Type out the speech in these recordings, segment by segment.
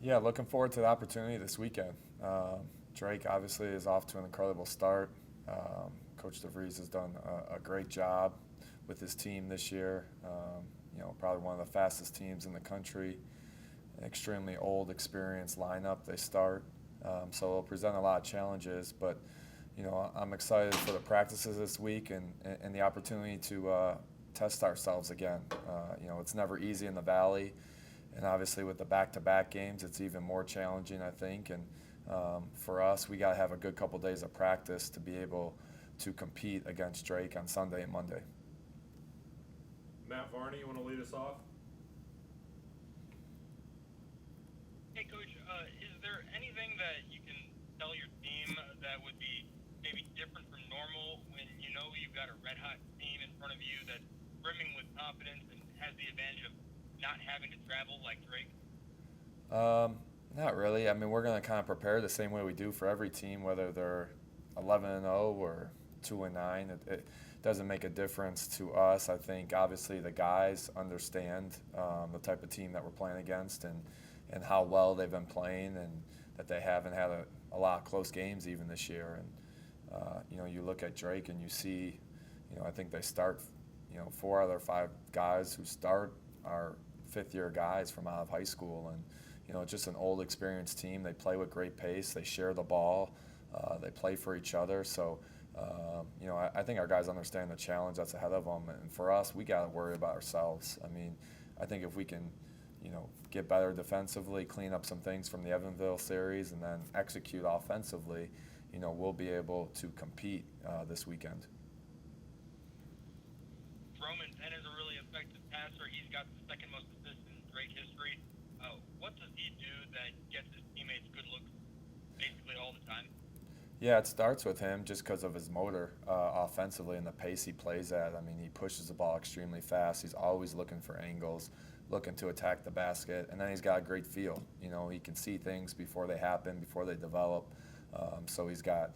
Yeah, looking forward to the opportunity this weekend. Drake obviously is off to an incredible start. Coach DeVries has done a great job with his team this year. Probably one of the fastest teams in the country. An extremely old, experienced lineup they start. So it'll present a lot of challenges, but I'm excited for the practices this week and the opportunity to test ourselves again. It's never easy in the Valley, and obviously with the back-to-back games, it's even more challenging, I think. And for us, we got to have a good couple days of practice to be able to compete against Drake on Sunday and Monday. Matt Varney, you want to lead us off? Hey, Coach, is there anything that you can tell your team that would be maybe different from normal when you know you've got a red-hot team in front of you that's brimming with confidence and has the advantage of not having to travel like Drake? Not really. I mean, we're going to kind of prepare the same way we do for every team, whether they're 11-0 or 2-9. It doesn't make a difference to us. I think obviously the guys understand the type of team that we're playing against and how well they've been playing, and that they haven't had a lot of close games even this year. And you look at Drake and you see, I think they start, 4 out of their 5 guys who start are fifth-year guys from out of high school, and just an old, experienced team. They play with great pace. They share the ball. They play for each other. So, I think our guys understand the challenge that's ahead of them. And for us, we got to worry about ourselves. I mean, I think if we can, get better defensively, clean up some things from the Evansville series, and then execute offensively, we'll be able to compete this weekend. Roman Penn is a really effective passer. He's got the second most assists in Drake history. What does he do that gets his teammates good looks basically all the time? Yeah, it starts with him just because of his motor offensively and the pace he plays at. I mean, he pushes the ball extremely fast. He's always looking for angles, looking to attack the basket, and then he's got a great feel. He can see things before they happen, before they develop. So he's got,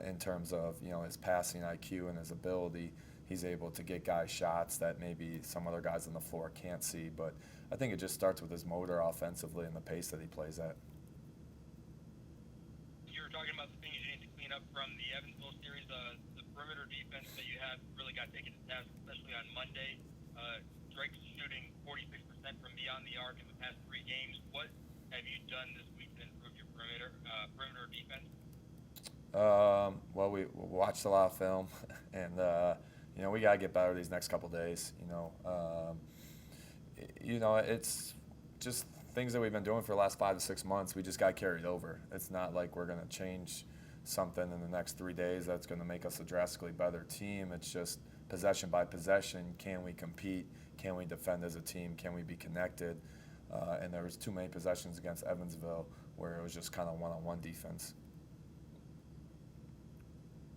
in terms of his passing IQ and his ability, he's able to get guys shots that maybe some other guys on the floor can't see. But I think it just starts with his motor offensively and the pace that he plays at. You were talking about the things you need to clean up from the Evansville series. The perimeter defense that you have really got taken to task, especially on Monday. Drake's shooting 46% from beyond the arc in the past 3 games. What have you done this week to improve your perimeter defense? Well, we watched a lot of film, and we got to get better these next couple days. It's just things that we've been doing for the last 5 to 6 months. We just got carried over. It's not like we're going to change something in the next 3 days that's going to make us a drastically better team. It's just possession by possession. Can we compete? Can we defend as a team? Can we be connected? And there was too many possessions against Evansville where it was just kind of one-on-one defense.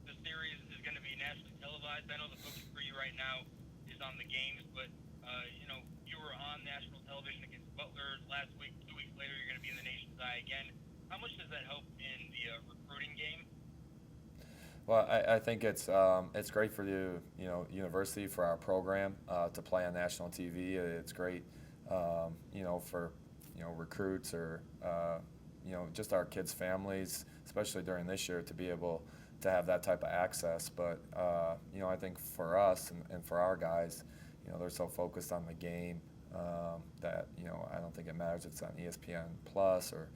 The series is going to be nationally televised. I know the focus for you right now is on the games, but you were on national television against Butler last week. 2 weeks later, you're going to be in the nation's eye again. How much does that help in the recruiting game? Well, I think it's great for the university, for our program to play on national TV. It's great for recruits or just our kids' families, especially during this year, to be able to have that type of access. But I think for us and for our guys, they're so focused on the game that I don't think it matters if it's on ESPN Plus or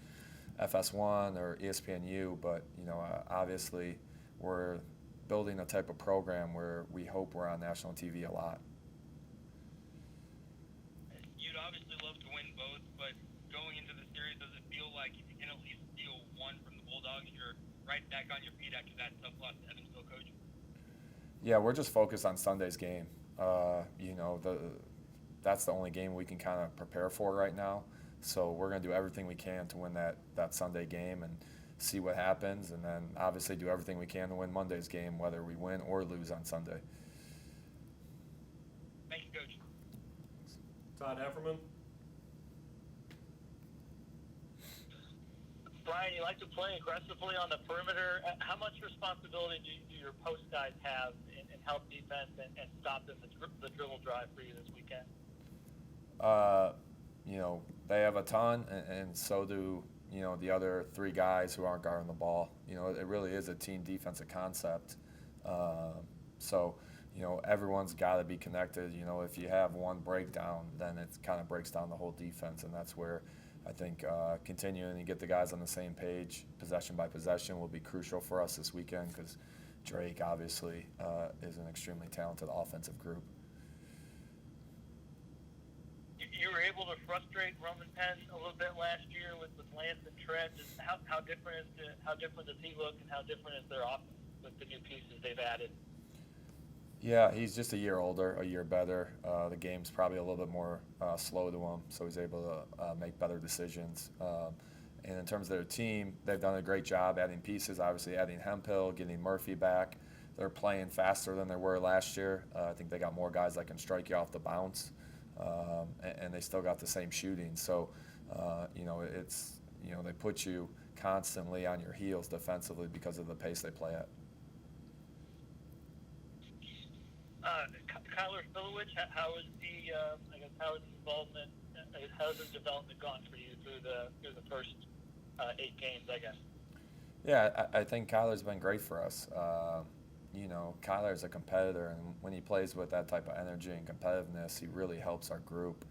FS1 or ESPNU. But obviously, we're building a type of program where we hope we're on national TV a lot. You'd obviously love to win both, but going into the series, does it feel like if you can at least steal one from the Bulldogs, you're right back on your feet after that tough loss to Evansville, Coach? Yeah, we're just focused on Sunday's game. That's the only game we can kind of prepare for right now. So we're going to do everything we can to win that Sunday game and see what happens, and then obviously do everything we can to win Monday's game, whether we win or lose on Sunday. Thank you, Coach. Todd Hefferman. Bryan, you like to play aggressively on the perimeter. How much responsibility do your post guys have in help defense and stop the dribble drive for you this weekend? they have a ton, and so do, the other three guys who aren't guarding the ball. It really is a team defensive concept. So, everyone's got to be connected. If you have one breakdown, then it kind of breaks down the whole defense, and that's where I think continuing to get the guys on the same page, possession by possession, will be crucial for us this weekend because Drake obviously is an extremely talented offensive group. You were able to frustrate Roman Penn a little bit last year with Lance and Trent. How different does he look, and how different is their offense with the new pieces they've added? Yeah, he's just a year older, a year better. The game's probably a little bit more slow to him, so he's able to make better decisions. And in terms of their team, they've done a great job adding pieces, obviously adding Hemphill, getting Murphy back. They're playing faster than they were last year. I think they got more guys that can strike you off the bounce, and they still got the same shooting. So, they put you constantly on your heels defensively because of the pace they play at. Kyler Filowich, how is how is his involvement? How's his development gone for you through the first 8 games, I guess? Yeah, I think Kyler's been great for us. Kyler's a competitor, and when he plays with that type of energy and competitiveness, he really helps our group.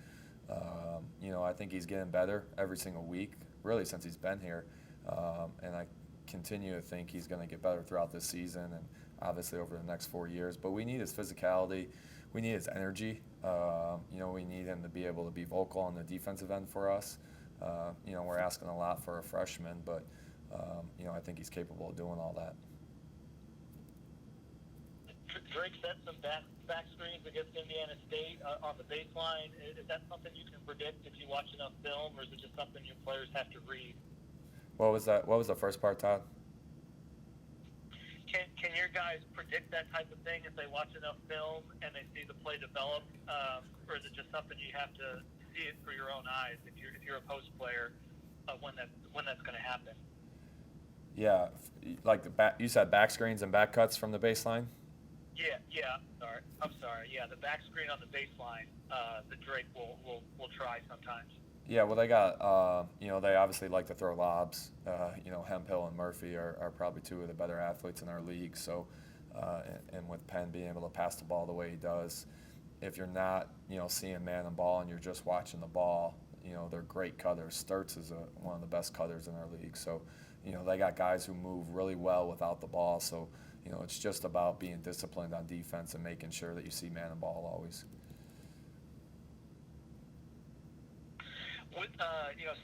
I think he's getting better every single week, really since he's been here, and I continue to think he's going to get better throughout this season and obviously over the next 4 years. But we need his physicality. We need his energy. We need him to be able to be vocal on the defensive end for us. We're asking a lot for a freshman, but, I think he's capable of doing all that. Drake set some back screens against Indiana State on the baseline. Is that something you can predict if you watch enough film, or is it just something your players have to read? What was that? What was the first part, Todd? Can your guys predict that type of thing if they watch enough film and they see the play develop, or is it just something you have to see it for your own eyes if you're a post player when that's going to happen? Yeah, like you said, back screens and back cuts from the baseline. Yeah. I'm sorry. Yeah, the back screen on the baseline, the Drake will try sometimes. Yeah, well, they got, they obviously like to throw lobs. Hemphill and Murphy are probably two of the better athletes in our league. So, and with Penn being able to pass the ball the way he does, if you're not, seeing man and ball and you're just watching the ball, they're great cutters. Sturts is one of the best cutters in our league. So, they got guys who move really well without the ball. So, it's just about being disciplined on defense and making sure that you see man and ball always.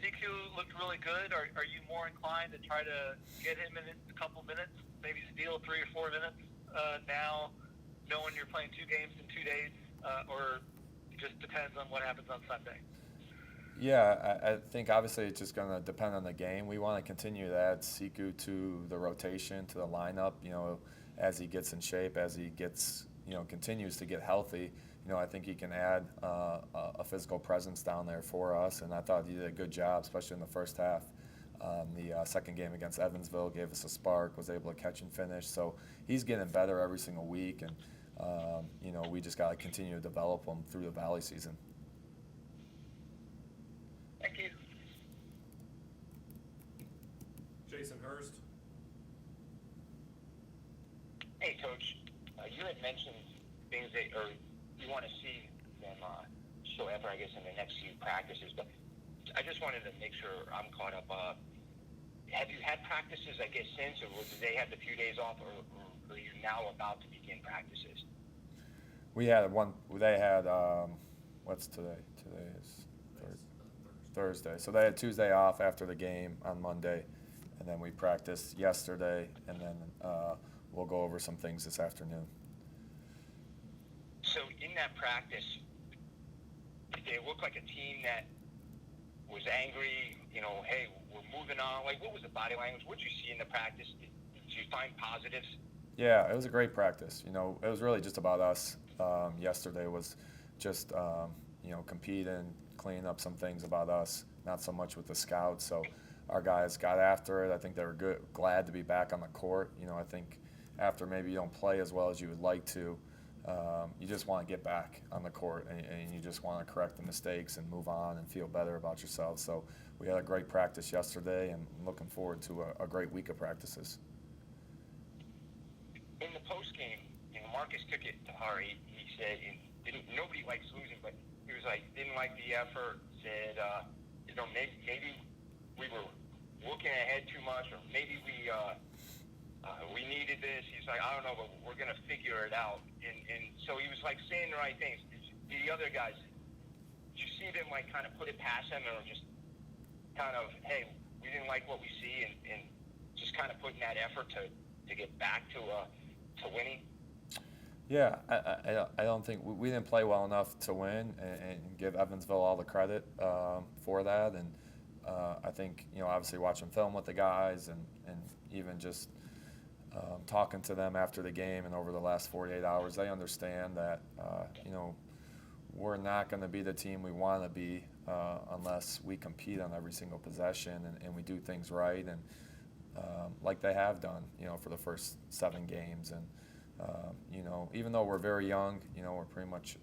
CQ looked really good. Are you more inclined to try to get him in a couple minutes, maybe steal 3 or 4 minutes now, knowing you're playing 2 games in 2 days, or it just depends on what happens on Sunday? Yeah, I think obviously it's just going to depend on the game. We want to continue to add Siku to the rotation, to the lineup, as he gets in shape, as he gets, continues to get healthy. I think he can add a physical presence down there for us, and I thought he did a good job, especially in the first half. The second game against Evansville gave us a spark, was able to catch and finish. So he's getting better every single week, and, we just got to continue to develop him through the Valley season. Thank you. Jason Hurst. Hey, Coach. You had mentioned things that you want to see them show effort, I guess, in the next few practices. But I just wanted to make sure I'm caught up. Have you had practices, I guess, since, or did they have the few days off, or are you now about to begin practices? We had one. They had what's today? Today is Thursday. So they had Tuesday off after the game on Monday, and then we practiced yesterday, and then we'll go over some things this afternoon. So in that practice, did they look like a team that was angry, hey, we're moving on? Like, what was the body language? What did you see in the practice? Did you find positives? Yeah, it was a great practice. It was really just about us. Yesterday was just, competing, cleaning up some things about us, not so much with the scouts. So our guys got after it. I think they were glad to be back on the court. I think after maybe you don't play as well as you would like to, you just want to get back on the court, and you just want to correct the mistakes and move on and feel better about yourself. So we had a great practice yesterday, and looking forward to a great week of practices. In the post game, Marcus took it to heart. He said, nobody likes losing, but he was like, didn't like the effort. Said, maybe we were looking ahead too much, or maybe we needed this. He's like, I don't know, but we're gonna figure it out. And so he was like saying the right things. The other guys, did you see them like kind of put it past him, or just kind of, hey, we didn't like what we see, and just kind of putting that effort to get back to winning? Yeah, I don't think we didn't play well enough to win and give Evansville all the credit for that. And I think, obviously watching film with the guys and even just talking to them after the game and over the last 48 hours, they understand that, we're not going to be the team we want to be unless we compete on every single possession and we do things right. And like they have done, for the first 7 games. And, even though we're very young, we're pretty much,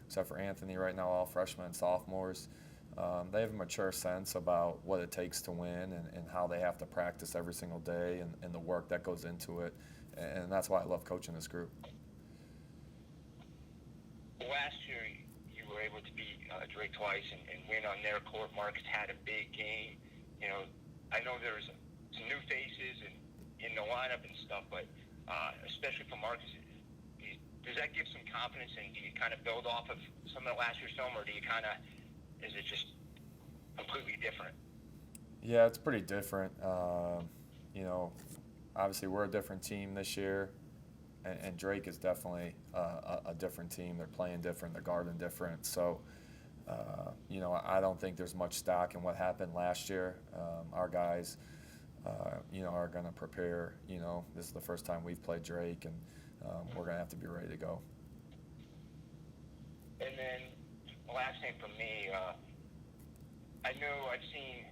except for Anthony right now, all freshmen and sophomores, they have a mature sense about what it takes to win and how they have to practice every single day and the work that goes into it. And that's why I love coaching this group. Last year, you were able to beat Drake twice and win on their court. Marcus had a big game. I know there's some new faces in the lineup and stuff, but especially for Marcus, does that give some confidence, and do you kind of build off of some of the last year's film, or is it just completely different? Yeah, it's pretty different. Obviously we're a different team this year, and Drake is definitely a different team. They're playing different, they're guarding different. So, I don't think there's much stock in what happened last year. Our guys, are going to prepare. This is the first time we've played Drake, and we're going to have to be ready to go. And then the last thing from me, I know I've seen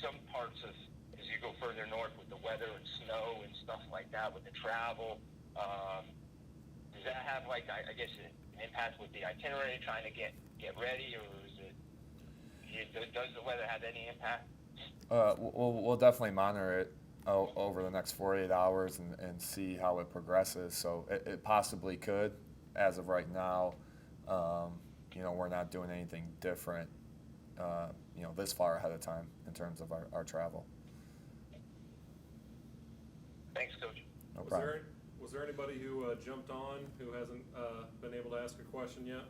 some parts of, as you go further north with the weather and snow and stuff like that, with the travel, does that have an impact with the itinerary, trying to get ready, or does the weather have any impact? We'll definitely monitor it over the next 48 hours and see how it progresses. So it possibly could. As of right now, we're not doing anything different, this far ahead of time in terms of our travel. Thanks, Coach. No problem. Was there anybody who jumped on who hasn't been able to ask a question yet?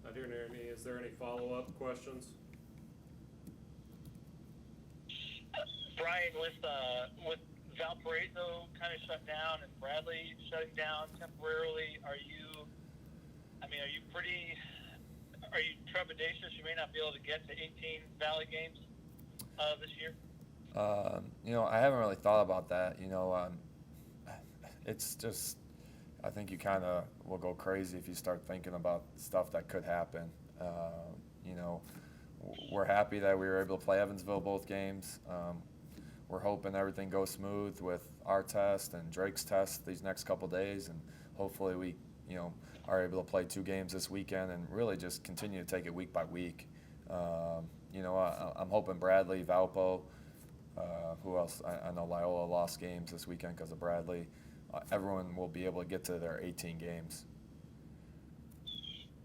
Not hearing any. Is there any follow-up questions? Brian, with Valparaiso kind of shut down and Bradley shutting down temporarily, are you trepidatious you may not be able to get to 18 Valley games this year? I haven't really thought about that. It's just, I think you kind of will go crazy if you start thinking about stuff that could happen. We're happy that we were able to play Evansville both games. We're hoping everything goes smooth with our test and Drake's test these next couple days, and hopefully we, are able to play 2 games this weekend and really just continue to take it week by week. I'm hoping Bradley, Valpo, who else? I know Loyola lost games this weekend because of Bradley. Everyone will be able to get to their 18 games.